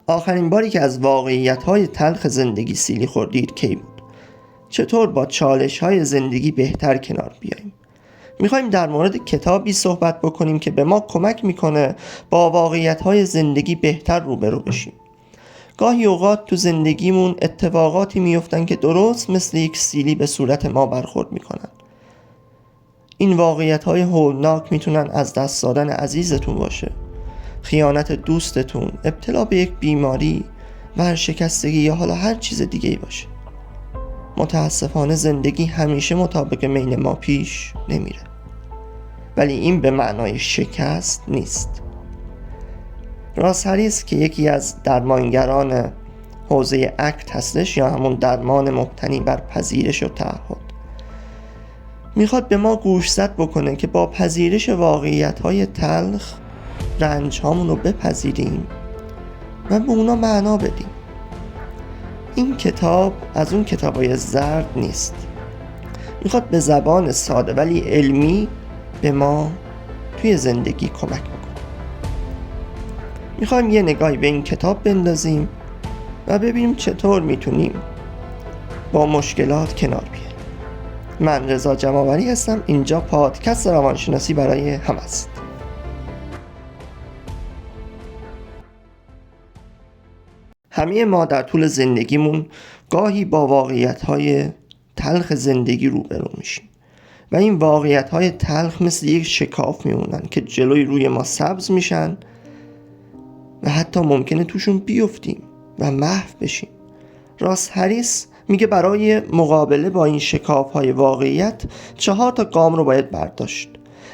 آخرین باری که از واقعیت‌های تلخ زندگی سیلی خوردید کی بود؟ چطور با چالش‌های زندگی بهتر کنار بیاییم؟ میخوایم در مورد کتابی صحبت بکنیم که به ما کمک میکنه با واقعیت‌های زندگی بهتر روبرو بشیم. گاهی اوقات تو زندگیمون اتفاقاتی میفتن که درست مثل یک سیلی به صورت ما برخورد میکنن. این واقعیت‌های هولناک میتونن از دست دادن عزیزتون باشه، خیانت دوستتون، ابتلا به یک بیماری، ورشکستگی یا حالا هر چیز دیگه‌ای باشه. متاسفانه زندگی همیشه مطابق میل ما پیش نمیره، ولی این به معنای شکست نیست. راس هریس که یکی از درمانگران حوزه اکت هستش، یا همون درمان مبتنی بر پذیرش و تعهد، میخواد به ما گوشزد بکنه که با پذیرش واقعیت‌های تلخ رنج هامون رو بپذیریم و به اونا معنا بدیم. این کتاب از اون کتابای زرد نیست، میخواد به زبان ساده ولی علمی به ما توی زندگی کمک بکنه. میخوایم یه نگاهی به این کتاب بندازیم و ببینیم چطور میتونیم با مشکلات کنار بیاییم. من رضا جمع‌آوری هستم، اینجا پادکست روانشناسی برای همه است. همه ما در طول زندگیمون گاهی با واقعیت‌های تلخ زندگی روبرو میشیم و این واقعیت‌های تلخ مثل یک شکاف میمونن که جلوی روی ما سبز میشن و حتی ممکنه توشون بیفتیم و محو بشیم. راس هریس میگه برای مقابله با این شکاف‌های واقعیت 4 گام رو باید برداشت.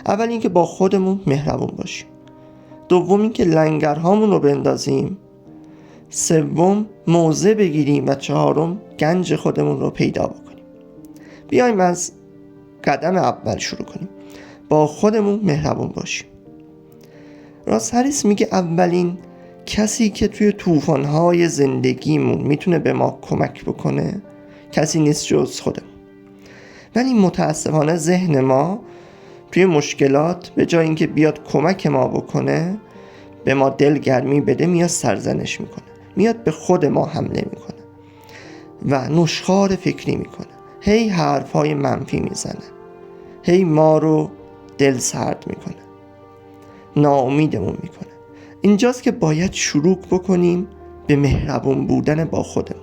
اول اینکه با خودمون مهربون باشیم، دوم اینکه لنگرهامون رو بندازیم، سوم موضع بگیریم و 4 گنج خودمون رو پیدا بکنیم. بیایم از قدم اول شروع کنیم، با خودمون مهربون باشیم. راس هریس میگه اولین کسی که توی طوفان‌های زندگیمون میتونه به ما کمک بکنه کسی نیست جز خودمون. ولی متاسفانه ذهن ما توی مشکلات به جای اینکه بیاد کمک ما بکنه، به ما دلگرمی بده، میاد سرزنش میکنه، میاد به خود ما حمله میکنه و نشخوار فکری میکنه، هی حرفهای منفی میزنه، هی ما رو دل سرد میکنه، ناامیدمون میکنه. اینجاست که باید شروع بکنیم به مهربون بودن با خودمون.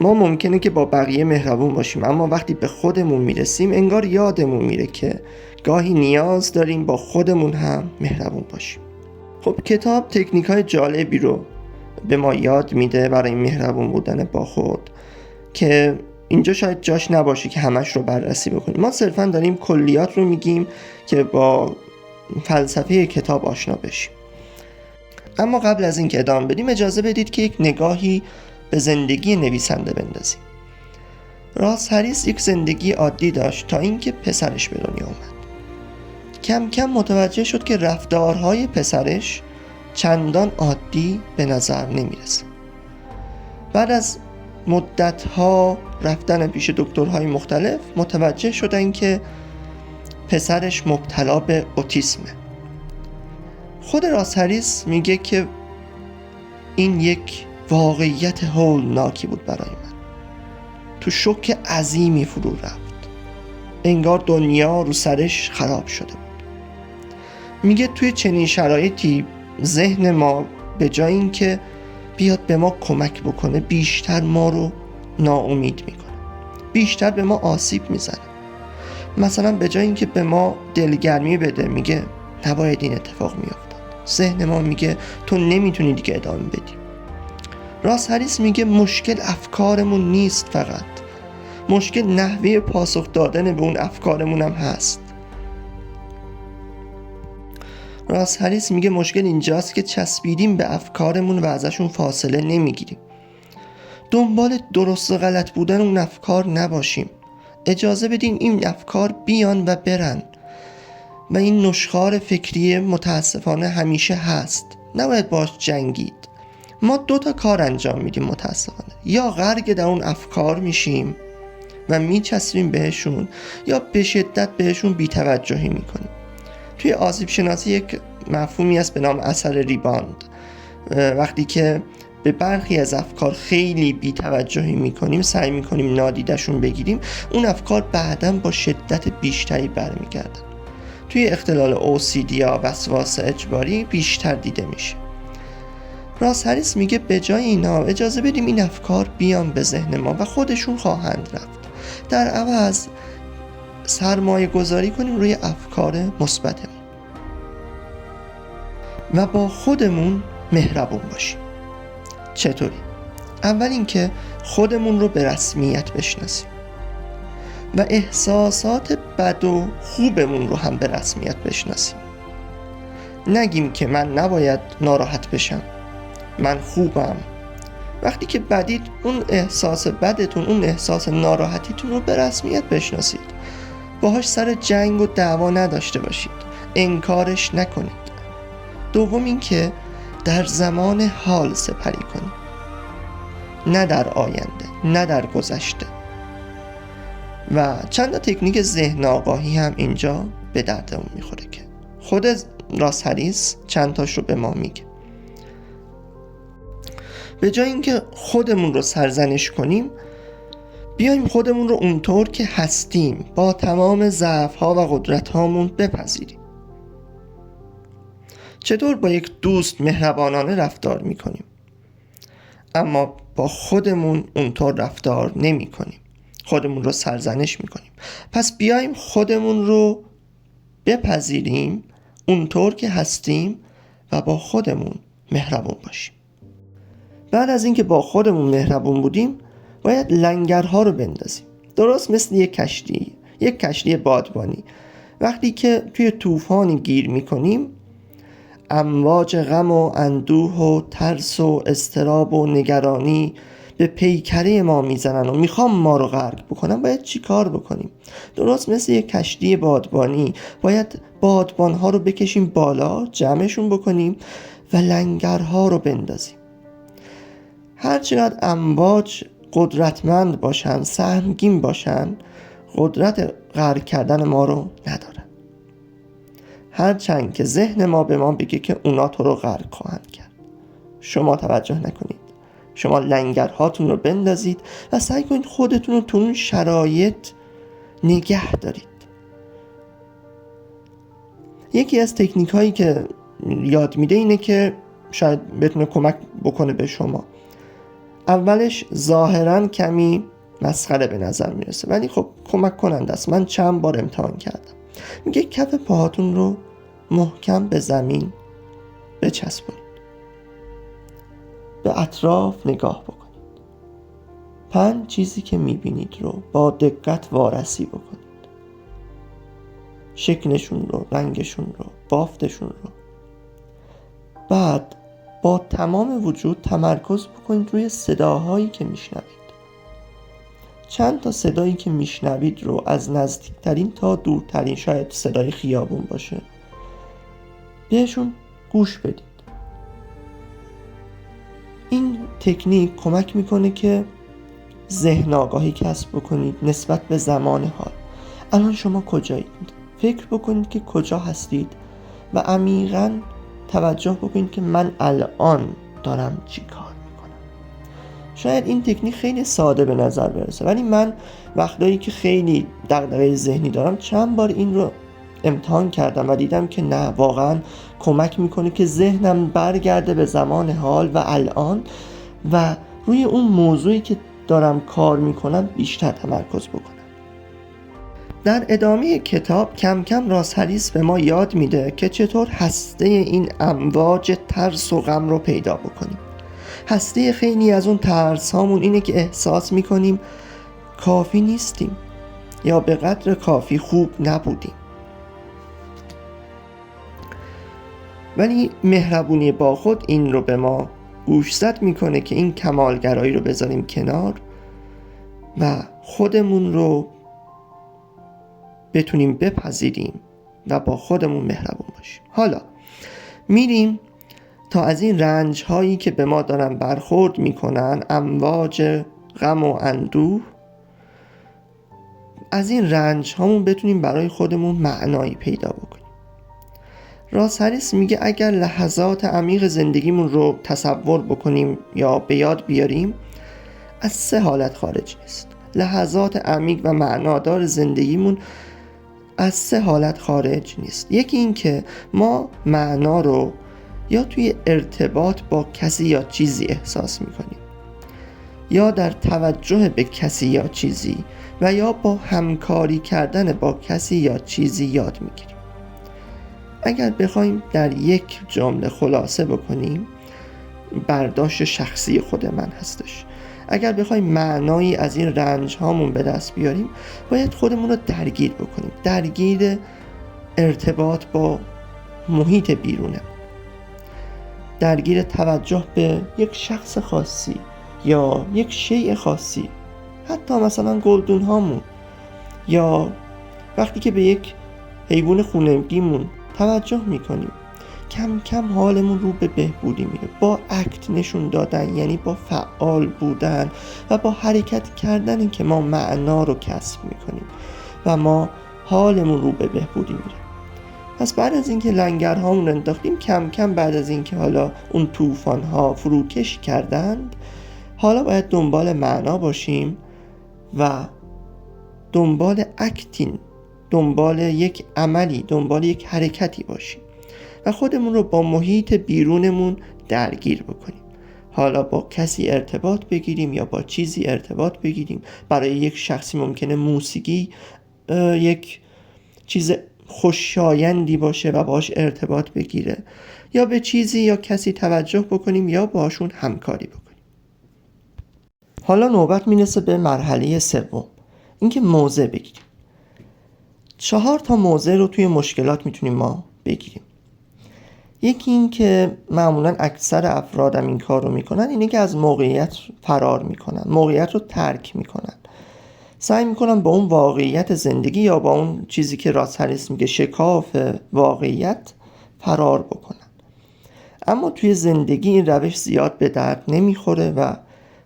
ما ممکنه که با بقیه مهربون باشیم، اما وقتی به خودمون میرسیم انگار یادمون میره که گاهی نیاز داریم با خودمون هم مهربون باشیم. خب کتاب تکنیک‌های جالبی رو به ما یاد میده برای مهربون بودن با خود که اینجا شاید جاش نباشه که همش رو بررسی بکنیم. ما صرفاً داریم کلیات رو میگیم که با فلسفه کتاب آشنا بشیم. اما قبل از اینکه ادامه بدیم اجازه بدید که یک نگاهی به زندگی نویسنده بندازیم. راس هریس یک زندگی عادی داشت تا اینکه پسرش به دنیا اومد. کم کم متوجه شد که رفتارهای پسرش چندان عادی به نظر نمیرسه. بعد از مدت‌ها رفتن پیش دکترهای مختلف متوجه شدن که پسرش مبتلا به اوتیسمه. خود راس هریس میگه که این یک واقعیت هولناکی بود برای من. تو شوک عظیمی فرو رفت، انگار دنیا رو سرش خراب شده بود. میگه توی چنین شرایطی ذهن ما به جای اینکه بیاد به ما کمک بکنه بیشتر ما رو ناامید میکنه، بیشتر به ما آسیب میزنه. مثلا به جای اینکه به ما دلگرمی بده میگه نباید این اتفاق میافتاد. ذهن ما میگه تو نمیتونی دیگه ادامه بدی. راس هریس میگه مشکل افکارمون نیست، فقط مشکل نحوه پاسخ دادن به اون افکارمون هم هست. راس هریس میگه مشکل اینجاست که چسبیدیم به افکارمون و ازشون فاصله نمیگیریم. دنبال درست و غلط بودن اون افکار نباشیم، اجازه بدیم این افکار بیان و برن. و این نشخوار فکری متاسفانه همیشه هست، نباید باش جنگید. ما 2 کار انجام میدیم متاسفانه، یا غرق در اون افکار میشیم و میچسبیم بهشون، یا به شدت بهشون بی‌توجهی میکنیم. توی آسیب شناسی یک مفهومی هست به نام اثر ریباند وقتی که به برخی از افکار خیلی بی‌توجهی میکنیم، سعی میکنیم نادیدشون بگیریم، اون افکار بعداً با شدت بیشتری برمیگردن. توی اختلال OCD یا وسواس اجباری بیشتر دیده میشه. راس هریس میگه به جای اینا اجازه بدیم این افکار بیان به ذهن ما و خودشون خواهند رفت. در عوض سرمایه گذاری کنیم روی افکار مثبتمون و با خودمون مهربون باشیم. چطوری؟ اول اینکه خودمون رو به رسمیت بشناسیم و احساسات بد و خوبمون رو هم به رسمیت بشناسیم. نگیم که من نباید ناراحت بشم، من خوبم. وقتی که بدید اون احساس بدتون، اون احساس ناراحتیتون رو به رسمیت بشناسید، باهاش سر جنگ و دعوا نداشته باشید، انکارش نکنید. دوم اینکه در زمان حال سپری کنید، نه در آینده، نه در گذشته. و چند تا تکنیک ذهن آگاهی هم اینجا به دردمون میخوره که خود راس هریس چند تاش رو به ما میگه. به جای اینکه خودمون رو سرزنش کنیم، بیایم خودمون رو اونطور که هستیم با تمام ضعف‌ها و قدرت‌هامون بپذیریم. چطور با یک دوست مهربانانه رفتار میکنیم اما با خودمون اونطور رفتار نمی کنیم، خودمون رو سرزنش می کنیم. پس بیایم خودمون رو بپذیریم اونطور که هستیم و با خودمون مهربون باشیم. بعد از اینکه با خودمون مهربون بودیم، باید لنگرها رو بندازیم. درست مثل یک کشتی بادبانی. وقتی که توی طوفانی گیر می کنیم، امواج غم و اندوه و ترس و اضطراب و نگرانی به پیکره ما میزنن و میخوام ما رو غرق بکنن. باید چی کار بکنیم؟ درست مثل یک کشتی بادبانی باید بادبانها رو بکشیم بالا، جمعشون بکنیم و لنگرها رو بندازیم. هرچقدر امواج قدرتمند باشن، سهمگین باشن، قدرت غرق کردن ما رو ندارن. هرچند که ذهن ما به ما بگه که اونا تو رو غرق خواهند کرد، شما توجه نکنید. شما لنگرهاتون رو بندازید و سعی کنید خودتون رو تو اون شرایط نگه دارید. یکی از تکنیک هایی که یاد میده اینه که شاید بتونه کمک بکنه به شما. اولش ظاهرا کمی مسخره به نظر میرسه ولی خب کمک کننده است. من چند بار امتحان کردم. میگه کف پاهاتون رو محکم به زمین بچسبونید، به اطراف نگاه بکنید، 5 چیزی که میبینید رو با دقت وارسی بکنید، شکلشون رو، رنگشون رو، بافتشون رو. بعد با تمام وجود تمرکز بکنید روی صداهایی که میشنوید. چند تا صدایی که میشنوید رو از نزدیکترین تا دورترین، شاید صدای خیابون باشه، بهشون گوش بدید. این تکنیک کمک میکنه که ذهن آگاهی کسب بکنید نسبت به زمان حال. الان شما کجایید؟ فکر بکنید که کجا هستید و عمیقاً توجه بکنید که من الان دارم چی کار میکنم. شاید این تکنیک خیلی ساده به نظر برسه ولی من وقتایی که خیلی دغدغه ذهنی دارم چند بار این رو امتحان کردم و دیدم که نه، واقعا کمک میکنه که ذهنم برگرده به زمان حال و الان و روی اون موضوعی که دارم کار میکنم بیشتر تمرکز بکنم. در ادامه کتاب کم کم راس هریس به ما یاد میده که چطور هسته این امواج ترس و غم رو پیدا بکنیم. هسته خیلی از اون ترس هامون اینه که احساس میکنیم کافی نیستیم یا به قدر کافی خوب نبودیم. ولی مهربونی با خود این رو به ما گوشزد میکنه که این کمالگرایی رو بذاریم کنار و خودمون رو بتونیم بپذیریم و با خودمون مهربون باشیم. حالا میریم تا از این رنج هایی که به ما دارن برخورد میکنن، امواج غم و اندوه، از این رنج هامون بتونیم برای خودمون معنایی پیدا بکنیم. راس هریس میگه اگر لحظات عمیق زندگیمون رو تصور بکنیم یا به یاد بیاریم، از 3 حالت خارج نیست. لحظات عمیق و معنادار زندگیمون از 3 حالت خارج نیست. یکی این که ما معنا رو یا توی ارتباط با کسی یا چیزی احساس میکنیم، یا در توجه به کسی یا چیزی، و یا با همکاری کردن با کسی یا چیزی یاد میگیریم. اگر بخوایم در یک جمله خلاصه بکنیم، برداشت شخصی خود من هستش، اگر بخوایم معنایی از این رنج هامون به دست بیاریم، باید خودمون رو درگیر بکنیم، درگیر ارتباط با محیط بیرونه، درگیر توجه به یک شخص خاصی یا یک شیء خاصی، حتی مثلا گلدون هامون، یا وقتی که به یک حیوان خونگیمون توجه میکنیم، کم کم حالمون رو به بهبودی میره. با اکت نشون دادن، یعنی با فعال بودن و با حرکت کردن که ما معنا رو کسب میکنیم و ما حالمون رو به بهبودی میره. پس بعد از اینکه لنگرهامون رو انداختیم، کم کم بعد از اینکه حالا اون طوفان‌ها فروکش کردند، حالا باید دنبال معنا باشیم و دنبال اکتین، دنبال یک عملی، دنبال یک حرکتی باشیم و خودمون رو با محیط بیرونمون درگیر بکنیم. حالا با کسی ارتباط بگیریم یا با چیزی ارتباط بگیریم. برای یک شخصی ممکنه موسیقی یک چیز خوشایندی باشه و باش ارتباط بگیره، یا به چیزی یا کسی توجه بکنیم یا باشون همکاری بکنیم. حالا نوبت میرسه به مرحله سوم، اینکه موضع بگیریم. 4 تا موضع رو توی مشکلات میتونیم ما بگیریم. یکی این که معمولا اکثر افرادم این کار رو میکنن، اینه که از موقعیت فرار میکنن، موقعیت رو ترک میکنن، سعی میکنن با اون واقعیت زندگی یا با اون چیزی که راس هریس میگه شکاف واقعیت فرار بکنن. اما توی زندگی این روش زیاد به درد نمیخوره و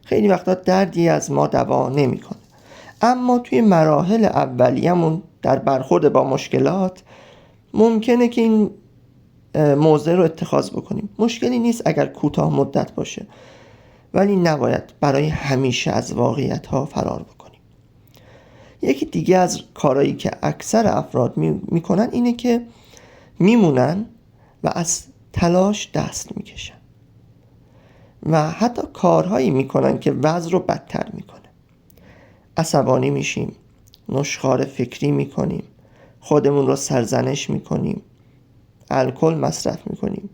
خیلی وقتا دردی از ما دوا نمیکنه. اما توی مراحل اولیه‌مون در برخورد با مشکلات ممکنه که این موضع رو اتخاذ بکنیم. مشکلی نیست اگر کوتاه مدت باشه، ولی نباید برای همیشه از واقعیت ها فرار بکنیم. یکی دیگه از کارهایی که اکثر افراد میکنن اینه که میمونن و از تلاش دست میکشن و حتی کارهایی میکنن که وضع رو بدتر میکنه. عصبانی میشیم، نشخوار فکری میکنیم، خودمون رو سرزنش میکنیم، الکل مصرف میکنیم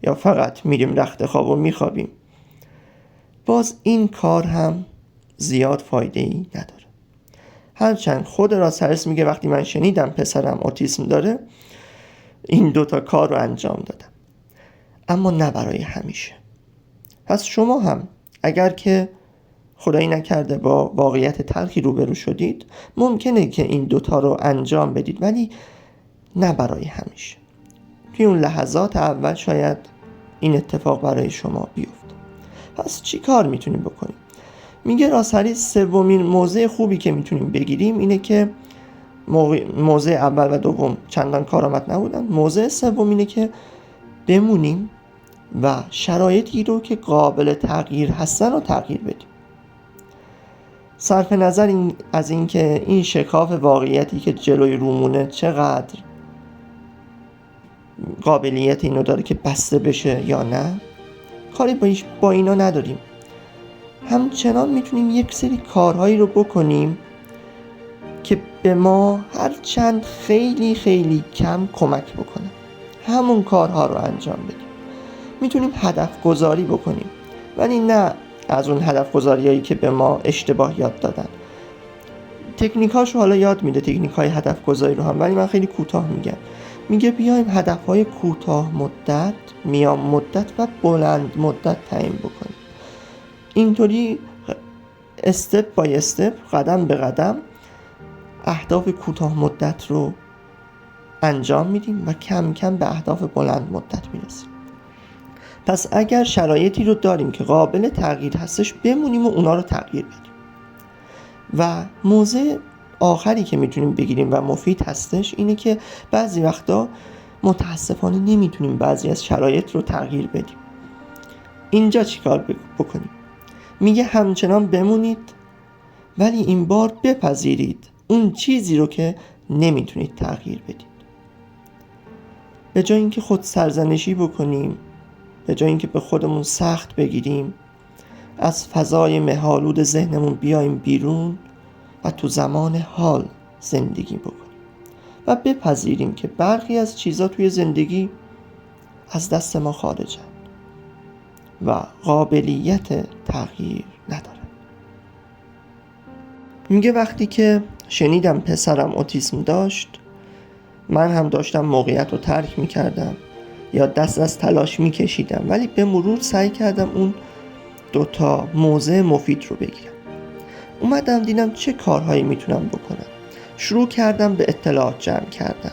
یا فقط میریم رخت خواب و میخوابیم. باز این کار هم زیاد فایده ای نداره. هرچند خود راس هریس میگه وقتی من شنیدم پسرم اوتیسم داره، این 2 تا کار رو انجام دادم، اما نه برای همیشه. پس شما هم اگر که خدایی نکرده با واقعیت تلخی روبرو شدید، ممکنه که این 2 تا رو انجام بدید، ولی نه برای همیشه. توی اون لحظات اول شاید این اتفاق برای شما بیفته. پس چی کار میتونیم بکنیم؟ میگه راس هریس سومین موضع خوبی که میتونیم بگیریم اینه که موضع اول و دوم چندان کارآمد نبودن. موضع سوم اینه که بمونیم و شرایطی رو که قابل تغییر هستن رو تغییر بدیم. صرف نظر از این که این شکاف واقعیتی که جلوی رومونه چقدر قابلیت اینو داره که بسته بشه یا نه، کاری با اینا نداریم. همچنان میتونیم یک سری کارهایی رو بکنیم که به ما هرچند خیلی خیلی کم کمک بکنه. همون کارها رو انجام بدیم. میتونیم هدف گذاری بکنیم، ولی نه از اون هدف گذاریایی که به ما اشتباه یاد دادن. تکنیکاشو حالا یاد میده، تکنیکای هدف گذاری رو هم، ولی من خیلی کوتاه میگم. میگه بیایم هدفهای کوتاه مدت، میان مدت و بلند مدت تعیین بکنیم. اینطوری استپ بای استپ، قدم به قدم اهداف کوتاه مدت رو انجام میدیم و کم کم به اهداف بلند مدت میرسیم. پس اگر شرایطی رو داریم که قابل تغییر هستش، بمونیم و اونا رو تغییر بدیم. و موضوع آخری که میتونیم بگیریم و مفید هستش اینه که بعضی وقتا متاسفانه نمیتونیم بعضی از شرایط رو تغییر بدیم. اینجا چیکار بکنیم؟ میگه همچنان بمونید، ولی این بار بپذیرید اون چیزی رو که نمیتونید تغییر بدید. به جای اینکه خود سرزنشی بکنیم، به جای اینکه به خودمون سخت بگیریم، از فضای مه‌آلود ذهنمون بیایم بیرون و تو زمان حال زندگی بکنیم و بپذیریم که برخی از چیزا توی زندگی از دست ما خارجن و قابلیت تغییر ندارن. میگه وقتی که شنیدم پسرم اوتیسم داشت، من هم داشتم موقعیت رو ترک میکردم یا دست از تلاش میکشیدم، ولی به مرور سعی کردم اون 2 موضع مفید رو بگیرم. اومدم دیدم چه کارهایی میتونم بکنم. شروع کردم به اطلاعات جمع کردن،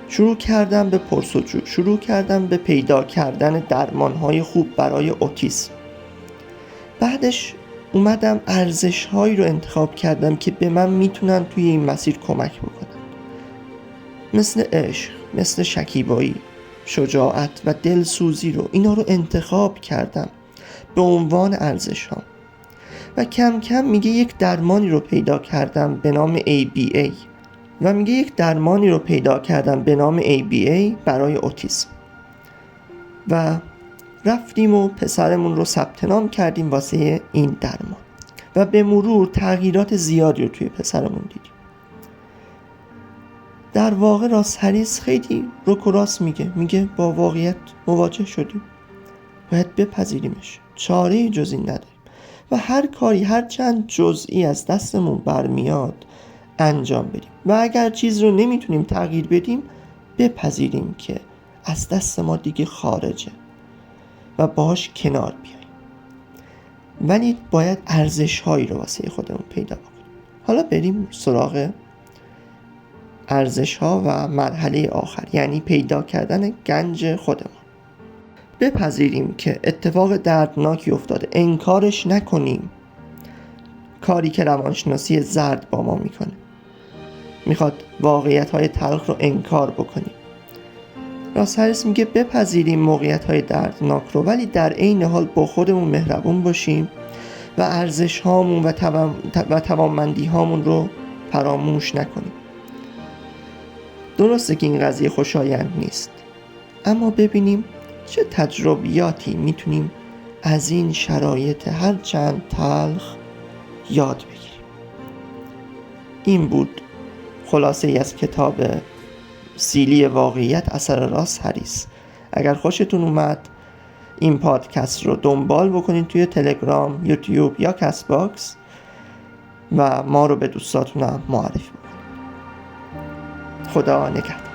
شروع کردم به پرسجو، شروع کردم به پیدا کردن درمانهای خوب برای اوتیسم. بعدش اومدم ارزشهایی رو انتخاب کردم که به من میتونن توی این مسیر کمک بکنن، مثل عشق، مثل شکیبایی، شجاعت و دلسوزی رو، اینا رو انتخاب کردم به عنوان ارزش‌هام. و کم کم میگه یک درمانی رو پیدا کردم به نام ABA و میگه یک درمانی رو پیدا کردم به نام ABA برای اوتیسم و رفتیم و پسرمون رو ثبت نام کردیم واسه این درمان و به مرور تغییرات زیادی رو توی پسرمون دیدیم. در واقع راس هریس خیلی رک و راست میگه با واقعیت مواجه شدیم، باید بپذیریمش، چاره‌ای جز این نداریم و هر کاری هر چند جزئی از دستمون برمیاد انجام بدیم و اگر چیز رو نمیتونیم تغییر بدیم بپذیریم که از دست ما دیگه خارجه و باهاش کنار بیاییم، ولی باید ارزش‌هایی رو واسه خودمون پیدا بکنیم. حالا بریم سراغ ارزش‌ها و مرحله آخر، یعنی پیدا کردن گنج خودمون. بپذیریم که اتفاق دردناکی افتاده، انکارش نکنیم. کاری که روانشناسی زرد با ما میکنه، میخواد واقعیت‌های تلخ رو انکار بکنیم. راس هریس میگه بپذیریم موقعیت‌های دردناک رو، ولی در عین حال با خودمون مهربون باشیم و ارزش‌هامون و توانمندی‌هامون رو فراموش نکنیم. درسته که این قضیه خوشایند نیست، اما ببینیم چه تجربیاتی میتونیم از این شرایط هر چند تلخ یاد بگیریم. این بود خلاصه ای از کتاب سیلی واقعیت اثر راس هریس. اگر خوشتون اومد این پادکست رو دنبال بکنید توی تلگرام، یوتیوب یا کست باکس و ما رو به دوستاتونم معرفی بکنید. خدا نگهدار.